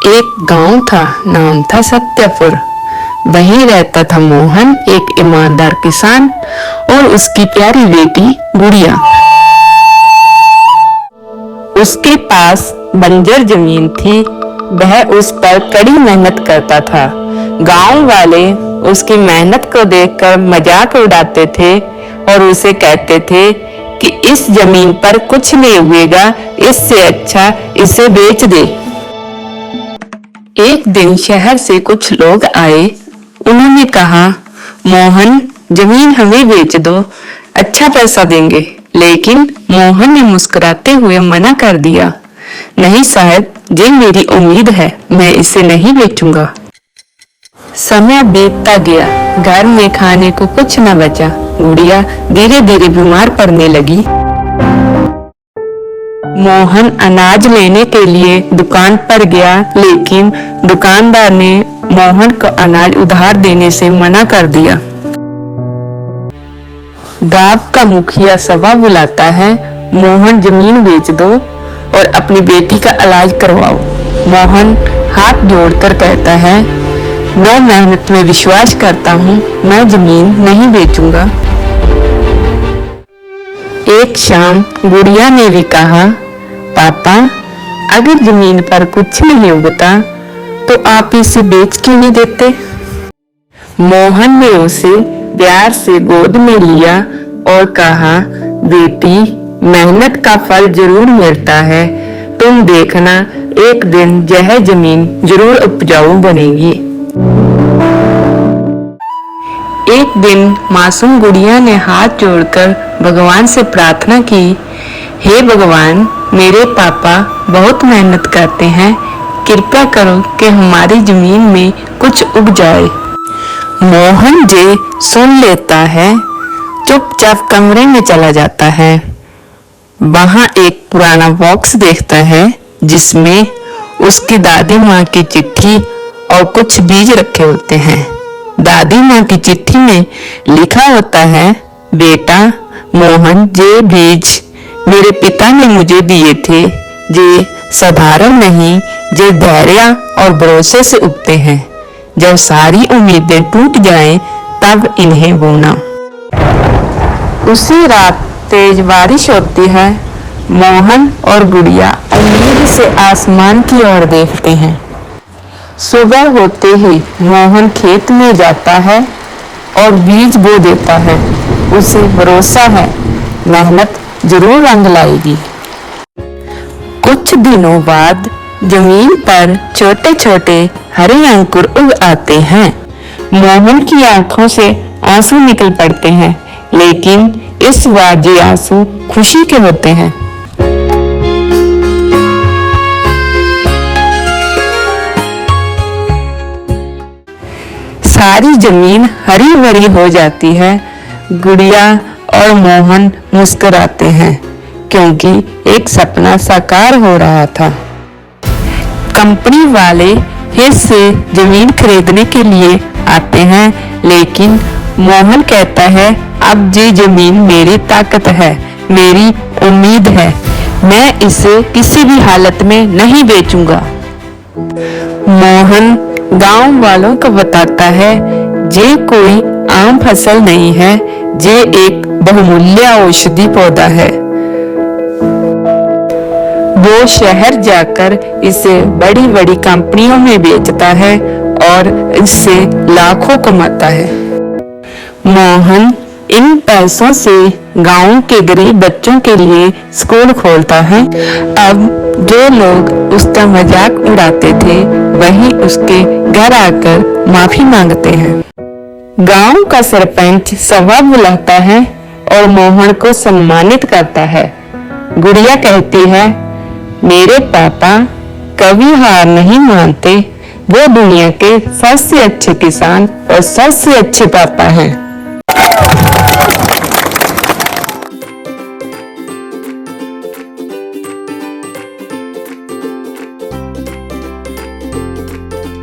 एक गांव था, नाम था सत्यपुर। वहीं रहता था मोहन, एक ईमानदार किसान, और उसकी प्यारी बेटी गुड़िया। उसके पास बंजर जमीन थी। वह उस पर कड़ी मेहनत करता था। गांव वाले उसकी मेहनत को देखकर मजाक उड़ाते थे और उसे कहते थे कि इस जमीन पर कुछ नहीं उगेगा, इससे अच्छा इसे बेच दे। एक दिन शहर से कुछ लोग आए। उन्होंने कहा, मोहन, जमीन हमें बेच दो, अच्छा पैसा देंगे। लेकिन मोहन ने मुस्कुराते हुए मना कर दिया, नहीं साहब, ये मेरी उम्मीद है, मैं इसे नहीं बेचूंगा। समय बीतता गया, घर में खाने को कुछ न बचा। गुड़िया धीरे धीरे बीमार पड़ने लगी। मोहन अनाज लेने के लिए दुकान पर गया, लेकिन दुकानदार ने मोहन को अनाज उधार देने से मना कर दिया। गांव का मुखिया सभा बुलाता है। मोहन, जमीन बेच दो और अपनी बेटी का इलाज करवाओ। मोहन हाथ जोड़कर कहता है, मैं मेहनत में विश्वास करता हूँ, मैं जमीन नहीं बेचूंगा। एक शाम गुड़िया ने भी कहा, पापा, अगर जमीन पर कुछ नहीं उगता तो आप इसे बेच क्यों नहीं देते? मोहन ने उसे प्यार से गोद में लिया और कहा, बेटी, मेहनत का फल जरूर मिलता है। तुम देखना, एक दिन यह जमीन जरूर उपजाऊ बनेगी। एक दिन मासूम गुड़िया ने हाथ जोड़कर भगवान से प्रार्थना की, हे भगवान, मेरे पापा बहुत मेहनत करते हैं, कृपा करो कि हमारी जमीन में कुछ उग जाए। मोहन जी सुन लेता है, चुपचाप कमरे में चला जाता है। वहां एक पुराना बॉक्स देखता है जिसमें उसकी दादी माँ की चिट्ठी और कुछ बीज रखे होते हैं। दादी माँ की चिट्ठी में लिखा होता है, बेटा मोहन, ये बीज मेरे पिता ने मुझे दिए थे। ये साधारण नहीं, ये धैर्य और भरोसे से उगते हैं। जब सारी उम्मीदें टूट जाएं, तब इन्हें बोना। उसी रात तेज बारिश होती है। मोहन और गुड़िया उम्मीद से आसमान की ओर देखते हैं। सुबह होते ही मोहन खेत में जाता है और बीज बो देता है। उसे भरोसा है, मेहनत जरूर रंग लाएगी। कुछ दिनों बाद जमीन पर छोटे छोटे हरे अंकुर उग आते हैं। मोहन की आंखों से आंसू निकल पड़ते हैं, लेकिन इस बार ये आंसू खुशी के होते हैं। सारी जमीन हरी भरी हो जाती है। गुड़िया और मोहन मुस्कुराते हैं, क्योंकि एक सपना साकार हो रहा था। कंपनी वाले फिर से जमीन खरीदने के लिए आते हैं, लेकिन मोहन कहता है, अब ये जमीन मेरी ताकत है, मेरी उम्मीद है, मैं इसे किसी भी हालत में नहीं बेचूंगा। मोहन गांव वालों को बताता है, ये कोई आम फसल नहीं है, ये एक बहुमूल्य औषधि पौधा है। वो शहर जाकर इसे बड़ी बड़ी कंपनियों में बेचता है और इससे लाखों कमाता है। मोहन इन पैसों से गांव के गरीब बच्चों के लिए स्कूल खोलता है। अब जो लोग उसका मजाक उड़ाते थे, वही उसके घर आकर माफी मांगते हैं। गांव का सरपंच सभा बुलाता है और मोहन को सम्मानित करता है। गुड़िया कहती है, मेरे पापा कभी हार नहीं मानते, वो दुनिया के सबसे अच्छे किसान और सबसे अच्छे पापा हैं।